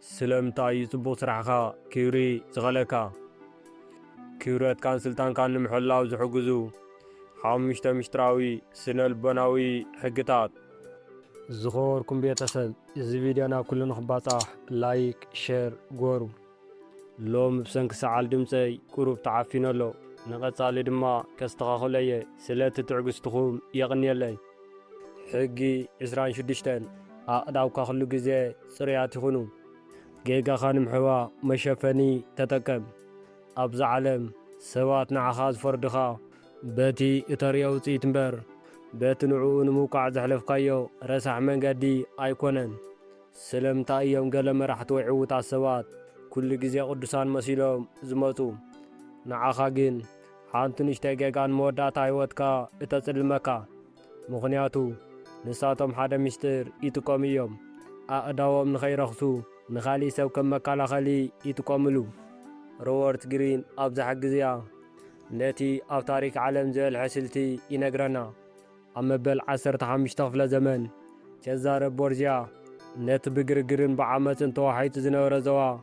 سلامتاي صبو سرعخا كيوري زغلكا كيورات كان سلطان كان نمحلاو زحقزو حامشتا مشتراوي سنل بناوي حقتات زخوركم بيتسل إذا فيديونا كل نخباطاح لايك شير غورو لوم بسنك سعال دمسي كروب تعافينا لو نغتالي دما كاستغاخلي سلات تعقستخوم يغني لي حقي إسران شدشتن أقداوكا خلو جزي سريات خنو جيجا خانم حوا مشفني تتكم أبز عالم سوات نعخاز فردخا باتي إطاريو تيتنبر بات نعون موقع زحلف قايو رسح من قدي أيكونن سلم تايوم قلم راح توعو تاع السوات كل جزي قدسان مسيلوم زمتو نعخاقين حانتو نشتاقيقان مودات عيوتكا اتصل المكا مغنياتو نساتهم حدا مشتر يتقوميوم أقداوم نخيرخسو نخالي سو كم مكالا خالي يتقوملو روورت جرين أبزح الجزيا نتي أو تاريخ عالم زي الحسلتي ينقرنا أما بالعصر تحمش طفل زمن جزار بورجيا نت بقرقرن بعامة توحيت زنور زوا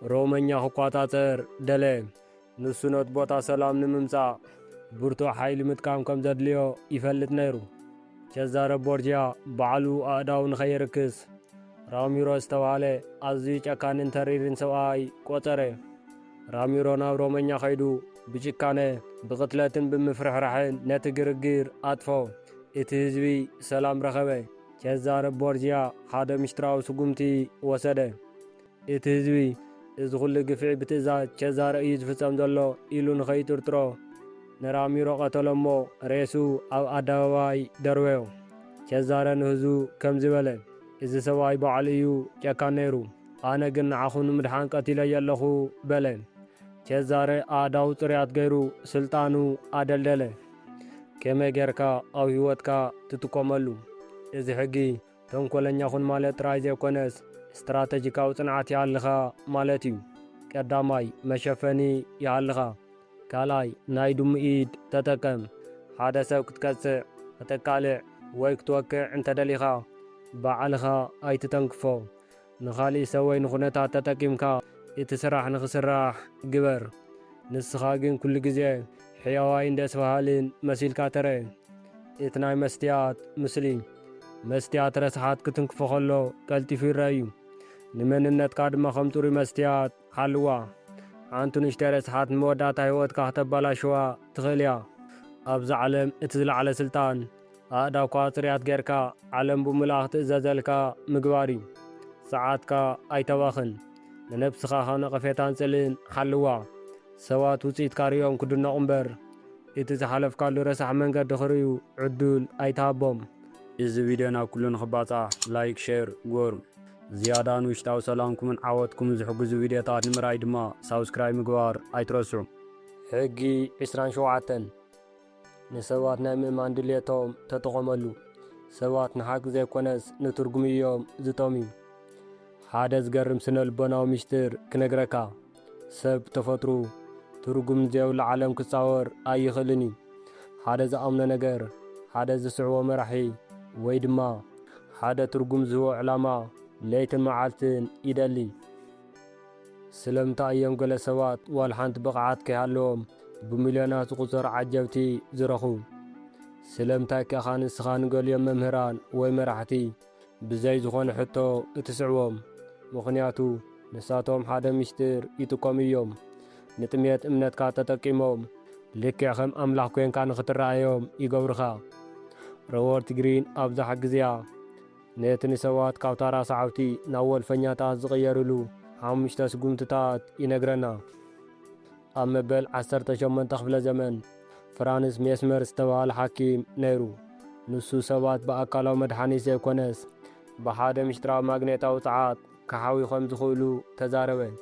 رومانيا حقواتاتر دلي نسونات بوتا سلام نممسا بورتو حيل متكام كم زدليو يفلت نيرو جزار بورجيا بعلو أداو نخيركس راميرو استوالي أزي چاكان تريرين سواي قوتري راميرو ناو رومانيا خيدو بجيكاني بغتلاتن بمفرحرحين نتقرقير أطفو اتهزبي سلام رخبي جزار بورجيا حدا مشتراو سقومتي وسده اتهزبي ازغل قفعي بتزا جزار ايز فسام دلو إلو نخي ترترو نراميرو قتلمو ريسو أو أدواي درويو جزار نهزو كم زبالي إذا سواي بعليو جاكان نيرو أنا قن عخون مدحان قتيلا يالخو بلين جزار آداو تريات غيرو سلطانو آدلدلي كما غيركا أو هيوتكا تتكملو إذا حقي تنكولن يخون مالت رايزي كونس استراتيجيكا وصنعات يالخا مالتيو قداماي مشفني يالخا كالاي نايدوم إيد تتكم حادثة كتكسع تتكالع ويك توقع انت دليخا بعالخا أي تتنكفو نخالي سوي نخونتا تتكيمكا يتسرح نخسرح قبر نسخاقين كل جزي حيواين داس فهالين مسيل كاترين اتناي مستيات مسلين مستيات رسحات كتنكفو خلو قلتي في الرأيو نمن النت قاد ما خمتوري مستيات حلوة عنتو نشتري رسحات مودات هيوت كهتبالا شوا تغليا أبز علم اتزل على سلطان أقداو كواتريات غيركا علم بملاخ تزازلكا مقواري ساعاتكا أي تواخن ننبسخا خانا قفيتان سلين حلوة سوات وصيت كاريوم كدنا قنبر إتز حلف كالو رسح من قد خريو عدول أي تابوم إذا فيديونا كلون خباطا لايك شير غورم زيادة نوشتاو سلامكم من عواتكم زحقزو فيديوتات نمراي دما سابسكرايب مقوار أي ترسو حقي عسران شوعاتن نسوات نامن ماندليتهم تتغملو سوات نحاق زي كونس نترقميوم زتومي حادث قرم سنة البناو مشتر كنقركا سب تفطرو ترقم زيو العالم كتصور أي خلني حادث أمن نقر حادث سعوة مرحي ويدما حادث ترقم زهو علامة ليت المعالتين إدالي سلمتا أيام قل سوات والحانت بقعات كهالوم بمليونات قصر عجبتي زرخو سلمتا كخان السخان قل يوم ممهران ويمرحتي بزي زخون حتو اتسعوهم مغنياتو نساتهم حدا مشتر يتقوميوم نتميت امنت كاتتقيموم لك يخم أملاح كوين كان خطر رايوم يقورخا روورت جرين أبزح الجزيا نيتني سوات كاوتارا سعوتي ناول فنياتا زغيرلو حامشتا سقومتتات ينقرنا أما بل عسرت شمن تخفل زمن فرانس ميسمر استوى الحكيم نيرو نسو سوات بأكالو مدحاني سيكونس بحادة مشترا ماغنيتا وطعات كحاوي خمز خولو تزاروين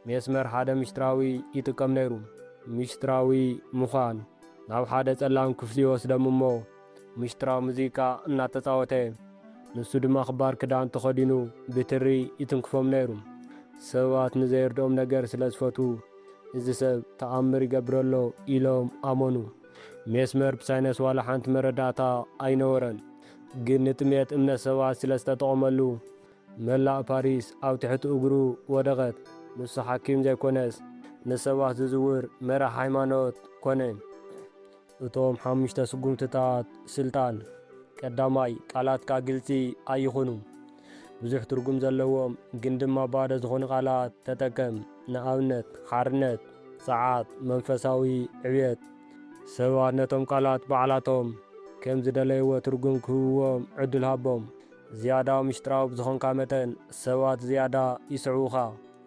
ميسمر حادة مشتراوي يتكم نيرو مشتراوي مخان ناو حادة سلام كفليو سدممو مشترا موزيكا انا تتاوتين نسو دم أخبار كدان تخدينو بتري يتنكفهم نيرو سوات نزير دوم نقر سلسفتو إذا سب تأمر قبرلو إلوم آمونو ميسمر بساينس والا حانت مرداتا أينورن قنت ميت امنا سوات سلستا تغملو መላእ ፓሪስ ኣብ ትሕቲ እግሩ ወደቐት። ንሱ ሓኪም ዘይኮነስ ንሰባት ዝዝውር መራሒ ሃይማኖት ኮነ። እቶም 5 ስጉምትታት ስልጣን። ቀዳማይ ቃላትካ ግልጺ ኣይኹኑ። ብዙሕ ትርጉም ዘለዎም ግን ድማ ባዶ ዝኾኑ ቃላት ተጠቀም። ንኣብነት ሓርነት፣ ፀዓት፣ መንፈሳዊ ዕብየት። ሰባት ነቶም ቃላት ባዕላቶም ከም ዝደለይዎ ትርጉም ክህብዎም ዕድል ሃቦም። ዝያዳ ምስጢራዊ ብዝኾንካ መጠን ሰባት ዝያዳ ይስዕቡኻ።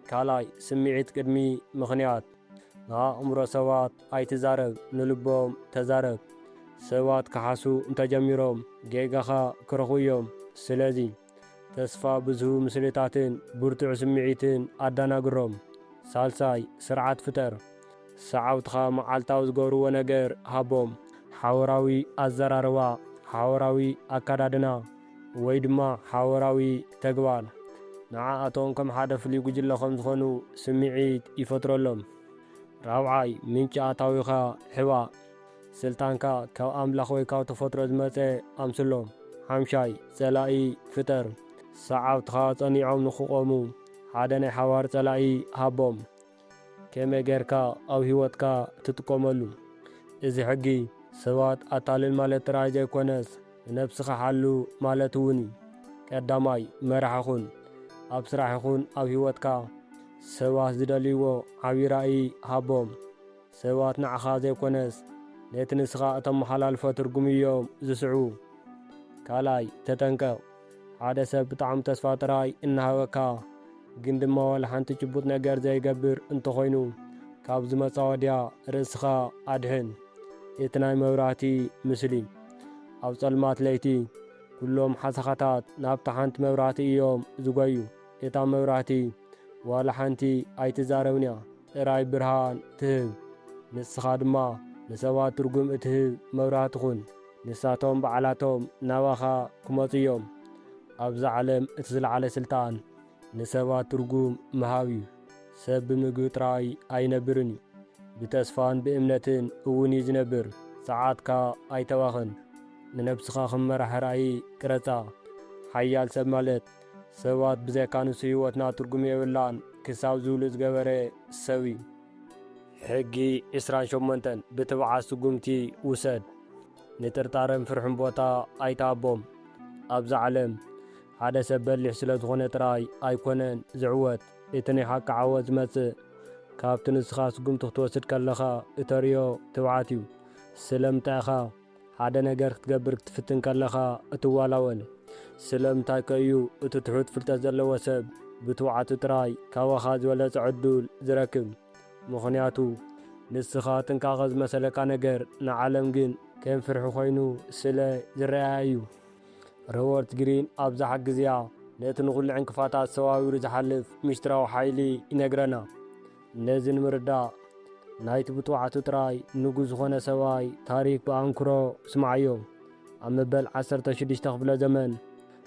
ካልኣይ ስምዒት ቅድሚ ምኽንያት። ንኣእምሮ ሰባት ኣይትዛረብ፣ ንልቦም ተዛረብ። ሰባት ክሓሱ እንተጀሚሮም ጌጋኻ ክረኽቡ እዮም። ስለዚ ተስፋ ብዝህቡ ምስልታትን ብርቱዕ ስምዒትን ኣዳናግሮም። ሳልሳይ ስርዓት ፍጠር። ሰዓብትኻ መዓልታዊ ዝገብርዎ ነገር ሃቦም። ሓበራዊ ኣዘራርባ፣ ሓበራዊ ኣከዳድና ወይ ድማ ሓበራዊ ተግባር ንዓኣቶም ከም ሓደ ፍሉይ ጉጅለ ከም ዝኾኑ ስምዒት ይፈጥረሎም። ራብዓይ ምንጪ ኣታዊኻ ሕባእ። ስልጣንካ ካብ ኣምላኽ ወይ ካብ ተፈጥሮ ዝመፀ ኣምስሎም። ሓምሻይ ጸላኢ ፍጠር። ሰዓብትኻ ጸኒዖም ንኽቖሙ ሓደ ናይ ሓባር ጸላኢ ሃቦም። ከመይ ጌርካ ኣብ ህይወትካ ትጥቀመሉ። እዚ ሕጊ ሰባት ኣታልል ማለት ጥራይ ዘይኮነስ ንነብስኻ ሓሉ ማለት እውን እዩ። ቀዳማይ መራሒኹን። ኣብ ስራሕ ይኹን ኣብ ህይወትካ ሰባት ዝደልይዎ ዓብዪ ራእይ ሃቦም። ሰባት ንዓኻ ዘይኮነስ ነቲ ንስኻ እተመሓላልፎ ትርጉም እዮም ዝስዕቡ። ካልኣይ ተጠንቀቕ። ሓደ ሰብ ብጣዕሚ ተስፋ ጥራይ እናሃበካ ግን ድማ ዋላ ሓንቲ ጭቡጥ ነገር ዘይገብር እንተኾይኑ ካብ ዝመጻ ወድያ ርእስኻ ኣድሕን። እቲ ናይ መብራህቲ ምስሊ። ኣብ ጸልማት ለይቲ ኩሎም ሓሳኻታት ናብታ ሓንቲ መብራህቲ እዮም ዝጐዩ። እታ መብራህቲ ዋላ ሓንቲ ኣይትዛረብን እያ፣ ጥራይ ብርሃን ትህብ። ንስኻ ድማ ንሰባት ትርጉም እትህብ መብራህቲ ኹን። ንሳቶም በዓላቶም ናባኻ ክመፁ እዮም። ኣብዚ ዓለም እቲ ዝለዓለ ስልጣን ንሰባት ትርጉም ምሃብ እዩ። ሰብ ብምግቢ ጥራይ ኣይነብርን እዩ፣ ብተስፋን ብእምነትን እውን እዩ ዝነብር። ሰዓትካ ኣይተባኽን። ንነብስኻ ክመራሕ ራእይ ቅረጻ። ሓያል ሰብ ማለት ሰባት ብዘይካ ንሱ ህይወትና ትርጉም የብላን ክሳብ ዝብሉ ዝገበረ ሰብ እዩ። ሕጊ 28 ብትብዓት ስጉምቲ ውሰድ። ንጥርጣረን ፍርሕን ቦታ ኣይተሃቦም። ኣብዚ ዓለም ሓደ ሰብ በሊሕ ስለ ዝኾነ ጥራይ ኣይኮነን ዝዕወት። እቲ ናይ ሓቂ ዓወት ዝመጽእ ካብቲ ንስኻ ስጉምቲ ክትወስድ ከለኻ እተርዮ ትብዓት እዩ። ስለምንታይ ኢኻ ሓደ ነገር ክትገብር ክትፍትን ከለኻ እትዋላወል? ስለምንታይ ከእዩ እቲ ትሑት ፍልጠት ዘለዎ ሰብ ብትውዓቱ ጥራይ ካባኻ ዝበለጸ ዕዱል ዝረክብ? ምኽንያቱ ንስኻ ጥንቃቐ ዝመሰለካ ነገር ንዓለም ግን ከም ፍርሒ ኾይኑ ስለ ዝረአያ እዩ። ሮበርት ግሪን ኣብዛ ሓጊዝያ ነቲ ንኹሉ ዕንቅፋታት ሰባቢሩ ዝሓልፍ ምስጢራዊ ሓይሊ ይነግረና። ነዚ ንምርዳእ ናይቲ ብጥዋዕቱ ጥራይ ንጉስ ዝኾነ ሰብኣይ ታሪክ ብኣንክሮ ስማዕዮ። ኣብ መበል 16 ክፍለ ዘመን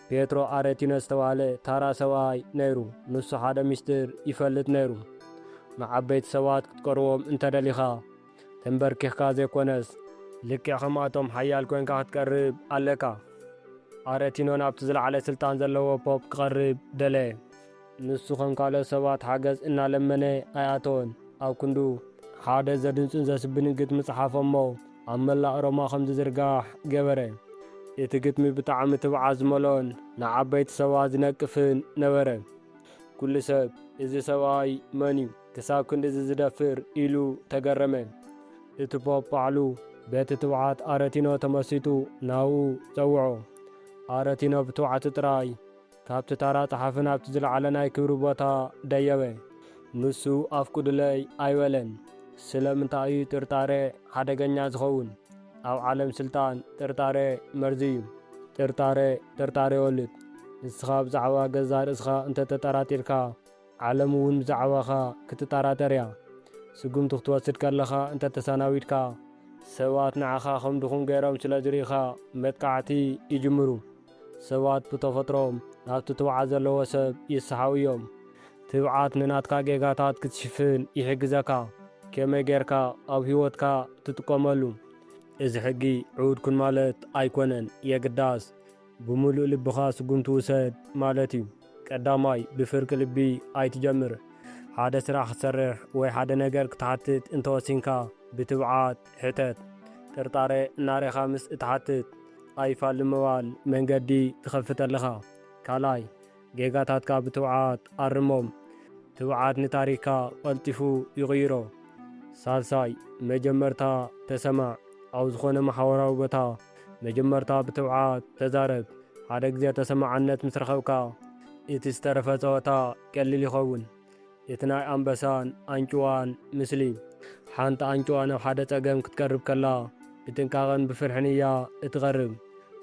ፔትሮ ኣሬቲኖ ዝተባሃለ ታራ ሰብኣይ ነይሩ። ንሱ ሓደ ምስጢር ይፈልጥ ነይሩ። ንዓበይቲ ሰባት ክትቀርቦም እንተደሊኻ ተንበርኪኽካ ዘይኮነስ ልክዕ ከምኣቶም ሓያል ኮንካ ክትቀርብ ኣለካ። ኣሬቲኖ ናብቲ ዝለዓለ ስልጣን ዘለዎ ፖፕ ክቐርብ ደለየ። ንሱ ከም ካልኦት ሰባት ሓገዝ እናለመነ ኣይኣተወን። ኣብ ክንዱ ሓደ ዘድንፅን ዘስብንን ግጥሚ ጽሓፎ እሞ ኣብ መላእ ሮማ ከም ዝዝርጋሕ ገበረ። እቲ ግጥሚ ብጣዕሚ ትብዓት ዝመልኦን ንዓበይቲ ሰባት ዝነቅፍን ነበረ። ኩሉ ሰብ እዚ ሰብኣይ መን እዩ ክሳብ ክንዲ ዝደፍር ኢሉ ተገረመ። እቲ ፖፕ ባዕሉ በቲ ትብዓት ኣሬቲኖ ተመሲጡ ናብኡ ጸውዖ። ኣሬቲኖ ብትውዓቱ ጥራይ ካብቲ ታራ ጸሓፊ ናብቲ ዝለዓለ ናይ ክብሪ ቦታ ደየበ። ንሱ ኣፍኩ ድለይ ኣይበለን። ስለምንታይ እዩ ጥርጣሬ ሓደገኛ ዝኸውን? ኣብ ዓለም ስልጣን ጥርጣሬ መርዚ እዩ። ጥርጣሬ ይወልድ። ንስኻ ብዛዕባ ገዛ ርእስኻ እንተተጠራጢርካ ዓለም እውን ብዛዕባኻ ክትጠራጠር እያ። ስጉምቲ ክትወስድ ከለኻ እንተተሰናዊድካ ሰባት ንዓኻ ከም ድኹም ገይሮም ስለ ዝርኢኻ መጥቃዕቲ ይጅምሩ። ሰባት ብተፈጥሮም ናብቲ ትብዓት ዘለዎ ሰብ ይስሓቡ እዮም። ትብዓት ንናትካ ጌጋታት ክትሽፍን ይሕግዘካ። ከመይ ጌርካ ኣብ ህይወትካ ትጥቀመሉ? እዚ ሕጊ ዕዉድ ኩን ማለት ኣይኮነን፣ የግዳስ። ብምሉእ ልብኻ ስጉምቲ ውሰድ ማለት እዩ። ቀዳማይ ብፍርቂ ልቢ ኣይትጀምር። ሓደ ስራሕ ክትሰርሕ ወይ ሓደ ነገር ክትሓትት እንተወሲንካ ብትብዓት ሕተት ጥርጣሬ እናሬኻ ምስ እትሓትት ኣይፋል ንምባል መንገዲ ትኸፍት ኣለኻ። ካልኣይ ጌጋታትካ ብትብዓት ኣርሞም፣ ትብዓት ንታሪክካ ቐልጢፉ ይቕይሮ። ሳልሳይ መጀመርታ ተሰማዕ፣ ኣብ ዝኾነ ማሕበራዊ ቦታ መጀመርታ ብትብዓት ተዛረብ። ሓደ ግዜ ተሰማዓነት ምስ ረኸብካ እቲ ዝተረፈ ጸወታ ቀሊል ይኸውን። እቲ ናይ ኣንበሳን ኣንጭዋን ምስሊ። ሓንቲ ኣንጭዋ ናብ ሓደ ጸገም ክትቀርብ ከላ ብጥንቃቐን ብፍርሕን እያ እትቐርብ።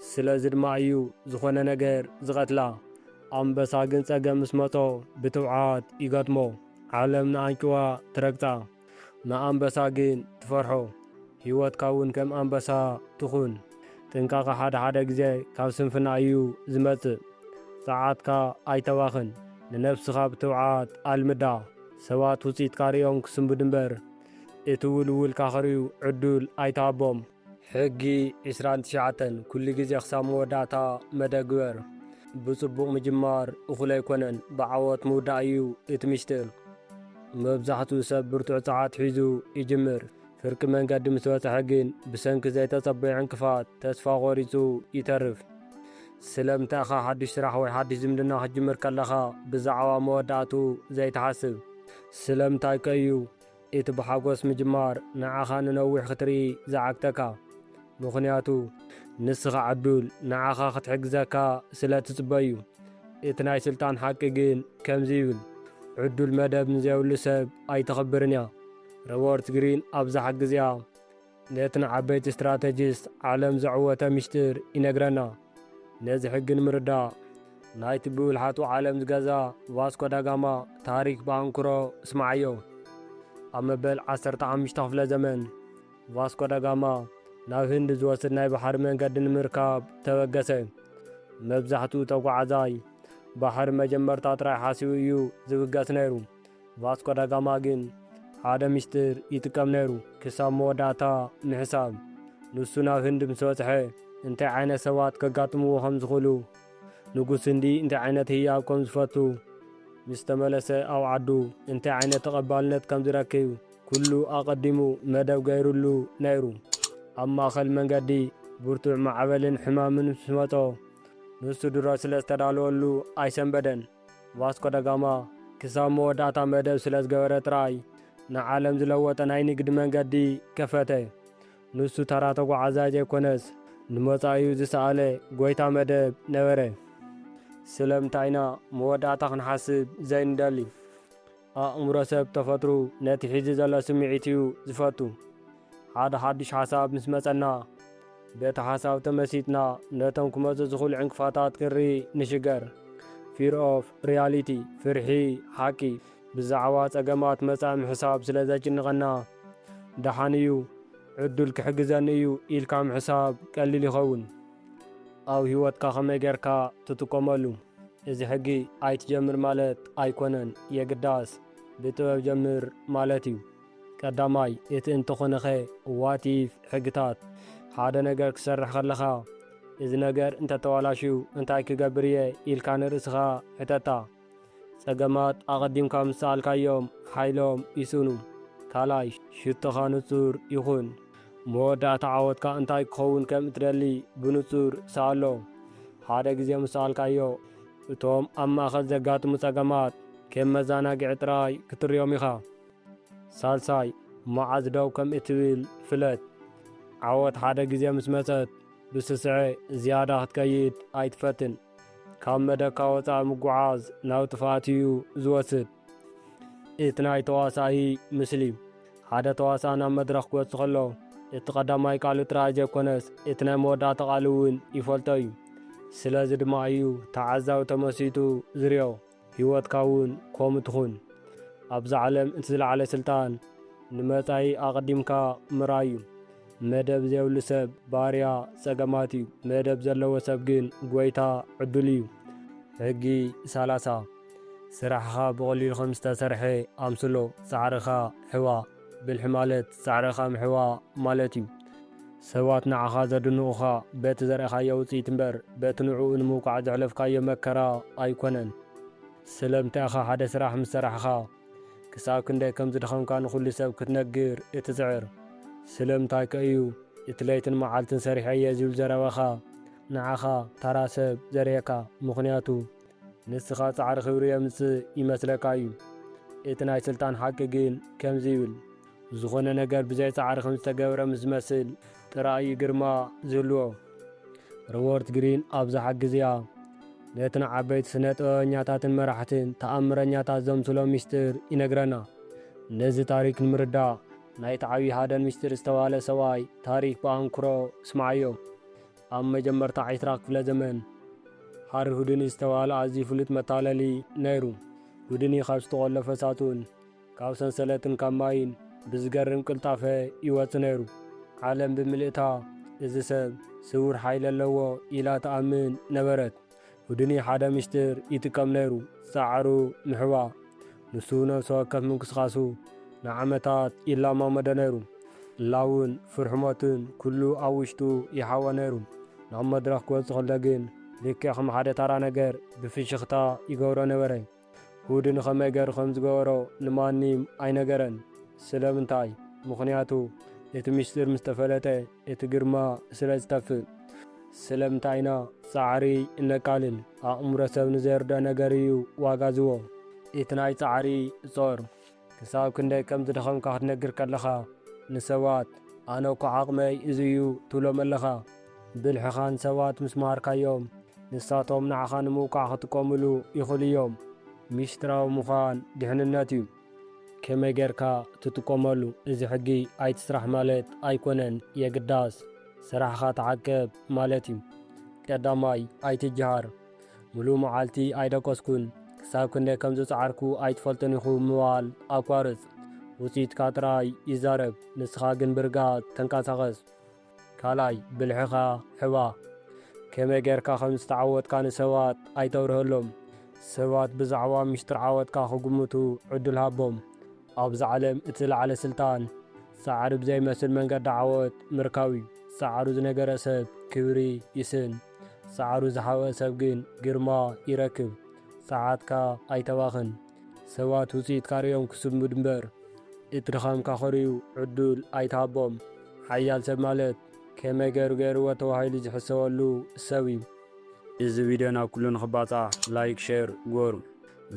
ስለዚ ድማ እዩ ዝኾነ ነገር ዝቐትላ። ኣንበሳ ግን ጸገም ምስ መጾ ብትብዓት ይገጥሞ። ዓለም ንኣንጭዋ ትረግጻ፣ ንኣንበሳ ግን ትፈርሖ። ህይወትካ እውን ከም ኣንበሳ ትኹን። ጥንቃቐ ሓደ ግዜ ካብ ስንፍና እዩ ዝመጽእ። ሰዓትካ ኣይተባኽን፣ ንነፍስኻ ብትብዓት ኣልምዳ። ሰባት ውፂኢትካ ርዮም ክስንብድ እምበር እቲ ውልውልካ ኸርዩ ዕዱል ኣይተሃቦም። ሕጊ 29 ኩሉ ግዜ ክሳብ መወዳእታ መደግበር። ብጽቡቕ ምጅማር እኹል ኣይኮነን፣ ብዓወት ምውዳእ እዩ እቲ ምስጢር። መብዛሕትኡ ሰብ ብርቱዕ ፀዓት ሒዙ ይጅምር። ፍርቂ መንገዲ ምስ በጽሐ ግን ብሰንኪ ዘይተጸበየ ዕንቅፋት ተስፋ ቖሪጹ ይተርፍ። ስለምንታይ ኢኻ ሓድሽ ስራሕ ወይ ሓድሽ ዝምድና ክትጅምር ከለኻ ብዛዕባ መወዳእቱ ዘይተሓስብ? ስለምንታይ ከ እዩ እቲ ብሓጐስ ምጅማር ንዓኻ ንነዊሕ ክትርኢ ዝዓግተካ? ምኽንያቱ ንስኻ ዕዱል ንዓኻ ክትሕግዘካ ስለ ትጽበ እዩ። እቲ ናይ ስልጣን ሓቂ ግን ከምዚ ይብል፣ ዕዱል መደብ ንዘይብሉ ሰብ ኣይተኸብርን እያ። ሮበርት ግሪን ኣብዛ ሓግዝ እያ ነቲ ንዓበይቲ ስትራቴጂስት ዓለም ዘዕወተ ምስጢር ይነግረና። ነዚ ሕጊ ንምርዳእ ናይቲ ብብልሓቱ ዓለም ዝገዛ ቫስኮ ዳጋማ ታሪክ ብኣንክሮ እስማዓዮ። ኣብ መበል 15 ክፍለ ዘመን ቫስኮ ዳጋማ ናብ ህንዲ ዝወስድ ናይ ባሕሪ መንገዲ ንምርካብ ተበገሰ። መብዛሕትኡ ተጓዓዛይ ባሕሪ መጀመርታ ጥራይ ሓሲቡ እዩ ዝብገስ ነይሩ። ቫስኮ ዳጋማ ግን ሓደ ምስጢር ይጥቀም ነይሩ፣ ክሳብ መወዳእታ ምሕሳብ። ንሱ ናብ ህንዲ ምስ በጽሐ እንታይ ዓይነት ሰባት ከጋጥምዎ ከም ዝኽእሉ፣ ንጉስ ህንዲ እንታይ ዓይነት ህያብ ከም ዝፈቱ፣ ምስ ተመለሰ ኣብ ዓዱ እንታይ ዓይነት ተቐባልነት ከም ዝረክብ ኩሉ ኣቐዲሙ መደብ ገይሩሉ ነይሩ። ኣብ ማእኸል መንገዲ ብርቱዕ ማዕበልን ሕማምን ምስ መጾ ንሱ ድሮ ስለ ዝተዳለወሉ ኣይሰንበደን። ቫስኮ ዳጋማ ክሳብ መወዳእታ መደብ ስለ ዝገበረ ጥራይ ንዓለም ዝለወጠ ናይ ንግዲ መንገዲ ከፈተ። ንሱ ተራ ተጓዓዛይ ዘይኮነስ ንመጻኢዩ ዝሰኣለ ጐይታ መደብ ነበረ። ስለምንታይና መወዳእታ ክንሓስብ ዘይንደሊ? ኣእምሮ ሰብ ተፈጥሩ ነቲ ሒዚ ዘሎ ስምዒት እዩ ዝፈቱ። ሓደ ሓድሽ ሓሳብ ምስ መጸና በቲ ሓሳብ ተመሲጥና ነቶም ክመፁ ዝኽእሉ ዕንቅፋታት ክንርኢ ንሽገር። ፊር ኦፍ ሪያሊቲ፣ ፍርሒ ሓቂ ብዛዕባ ጸገማት መጻኢ ምሕሳብ ስለ ዘጭንቐና ደሓን እዩ ዕዱል ክሕግዘኒ እዩ ኢልካ ምሕሳብ ቀሊል ይኸውን። ኣብ ህይወትካ ከመይ ጌርካ ትጥቀመሉ? እዚ ሕጊ ኣይትጀምር ማለት ኣይኮነን፣ የግዳስ ብጥበብ ጀምር ማለት እዩ። ቀዳማይ እቲ እንተኾነኸ ዋቲፍ ሕግታት። ሓደ ነገር ክሰርሕ ከለኻ እዚ ነገር እንተተዋላሽዩ እንታይ ክገብር እየ ኢልካ ንርእስኻ ሕተታ። ጸገማት ኣቐዲምካ ምስ ሰኣልካዮም ሓይሎም ይስኑ። ካልኣይ ሽቶኻ ንጹር ይኹን። መወዳእታ ዓወትካ እንታይ ክኸውን ከም እትደሊ ብንጹር ሰኣሎ። ሓደ ግዜ ምስ ሰኣልካዮ እቶም ኣብ ማእኸል ዘጋጥሙ ጸገማት ከም መዘናግዒ ጥራይ ክትርዮም ኢኻ። ሳልሳይ መዓዝ ደው ከም እትብል ፍለጥ። ዓወት ሓደ ግዜ ምስ መጸት ብስስዐ ዝያዳ ክትከይድ ኣይትፈትን። ካብ መደብካ ወፃኢ ምጉዓዝ ናብ ጥፍኣት እዩ ዝወስድ። እቲ ናይ ተዋሳኢ ምስሊ። ሓደ ተዋሳኢ ናብ መድረኽ ክወጽእ ከሎ እቲ ቀዳማይ ቃሉ ጥራይ ዘይኮነስ እቲ ናይ መወዳእታ ቃሉ እውን ይፈልጦ እዩ። ስለዚ ድማ እዩ ተዓዛቢ ተመሲጡ ዝርዮ። ህይወትካ እውን ከምኡ ትኹን። ኣብዚ ዓለም እቲ ዝለዓለ ስልጣን ንመጻኢ ኣቐዲምካ ምራይ እዩ። መደብ ዘይብሉ ሰብ ባርያ ጸገማት እዩ። መደብ ዘለዎ ሰብ ግን ጐይታ ዕዱል እዩ። ሕጊ 30 ስራሕኻ ብቐሊሉ ከም ዝተሰርሐ ኣምስሎ። ጻዕርኻ ሕዋ። ብልሒ ማለት ጻዕርኻ ምሕዋ ማለት እዩ። ሰባት ንዓኻ ዘድንቑኻ በቲ ዘርአኻዮ ውፅኢት እምበር በቲ ንዕኡ ንምውቃዕ ዘሕለፍካዮ መከራ ኣይኮነን። ስለምንታይ ኢኻ ሓደ ስራሕ ምስ ሰራሕኻ ክሳብ ክንደይ ከም ዝደኸምካ ንኹሉ ሰብ ክትነግር እትዝዕር? ስለምንታይ ከ እዩ እቲ ለይትን መዓልትን ሰሪሐ እየ ዝብል ዘረበኻ ንዓኻ ተራ ሰብ ዘርየካ? ምኽንያቱ ንስኻ ፃዕሪ ክብሪ የምጽእ ይመስለካ እዩ። እቲ ናይ ስልጣን ሓቂ ግን ከምዚ ይብል፣ ዝኾነ ነገር ብዘይ ፃዕሪ ከም ዝተገብረ ምስ ዝመስል ጥራይ ግርማ ዝህልዎ። ሮበርት ግሪን ኣብዛ ሓጊዝ እያ ነቲ ንዓበይቲ ስነ ጥበበኛታትን መራሕትን ተኣምረኛታት ዘምስሎም ምስጢር ይነግረና። ነዚ ታሪክ ንምርዳእ ናይቲ ዓብዪ ሃደን ምስጢር ዝተባሃለ ሰብኣይ ታሪክ ብኣንክሮ ስማዕዮ። ኣብ መጀመርታ 20 ክፍለ ዘመን ሃሪ ሁድኒ ዝተባሃለ ኣዝዩ ፍሉጥ መታለሊ ነይሩ። ሁድኒ ካብ ዝተቖለፈ ሳጡን ካብ ሰንሰለትን ካብ ማይን ብዝገርም ቅልጣፈ ይወፅእ ነይሩ። ዓለም ብምልእታ እዚ ሰብ ስውር ሓይሊ ኣለዎ ኢላ ተኣምን ነበረት። ሁድኒ ሓደ ምስጢር ይጥቀም ነይሩ፣ ፃዕሩ ምሕዋእ። ንሱ ነፍሲ ወከፍ ምንቅስቓሱ ንዓመታት ይለማመደ ነይሩ። ላውን ፍርሕሞትን ኩሉ ኣብ ውሽጡ ይሓወ ነይሩ። ናብ መድረኽ ክወፅእ ከሎ ግን ልክዕ ከም ሓደ ተራ ነገር ብፍሽኽታ ይገብሮ ነበረ። ሁድኒ ከመይ ገይሩ ከም ዝገበሮ ንማንም ኣይነገረን። ስለምንታይ? ምኽንያቱ እቲ ምስጢር ምስ ተፈለጠ እቲ ግርማ ስለ ዝተፍእ። ስለምንታይና ፃዕሪ እነቃልል? ኣእምሮ ሰብ ንዘይርድኦ ነገር እዩ ዋጋ ዝዎ። እቲ ናይ ፃዕሪ እጾር ክሳብ ክንደይ ከም ዝደኸምካ ክትነግር ከለኻ ንሰባት ኣነ እኮ ዓቕመይ እዚ እዩ ትብሎም ኣለኻ። ብልሕኻ ንሰባት ምስ መሃርካዮም ንሳቶም ንዓኻ ንምውቃዕ ክጥቀሙሉ ይኽእሉ እዮም። ምስጢራዊ ምዃን ድሕንነት እዩ። ከመይ ጌርካ ትጥቀመሉ? እዚ ሕጊ ኣይትስራሕ ማለት ኣይኮነን፣ የግዳስ ስራሕኻ ተዓቀብ ማለት እዩ። ቀዳማይ ኣይትጀሃር። ሙሉእ መዓልቲ ኣይደቆስኩን ክሳብ ክንደይ ከም ዝፀዓርኩ ኣይትፈልጥን ኢኹ ምባል ኣቋርፅ። ውፅኢትካ ጥራይ ይዛረብ፣ ንስኻ ግን ብርጋፅ ተንቀሳቐስ። ካልኣይ ብልሕኻ ሕዋ። ከመይ ጌርካ ከም ዝተዓወትካ ንሰባት ኣይተብርህሎም። ሰባት ብዛዕባ ምስጢር ዓወትካ ክግምቱ ዕድል ሃቦም። ኣብዚ ዓለም እቲ ዝለዓለ ስልጣን ፃዕሪ ብዘይመስል መንገዲ ዓወት ምርካብ እዩ። ፃዕሩ ዝነገረ ሰብ ክብሪ ይስን፣ ፃዕሩ ዝሓወ ሰብ ግን ግርማ ይረክብ። ሰዓትካ ኣይተባኽን። ሰባት ውፅኢትካ ርዮም ክስምዱ እምበር እቲ ድኻምካ ኸርዩ ዕዱል ኣይትሃቦም። ሓያል ሰብ ማለት ከመይ ገይሩ ገይርዎ ተባሂሉ ዝሕሰበሉ ሰብ እዩ። እዚ ቪድዮ ናብ ኩሉ ንኽባፃሕ ላይክ ሼር ጎሩ።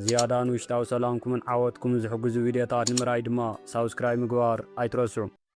ዝያዳ ንውሽጣዊ ሰላምኩምን ዓወትኩም ዝሕግዙ ቪድዮታት ንምርኣይ ድማ ሳብስክራይብ ምግባር ኣይትረስዑ።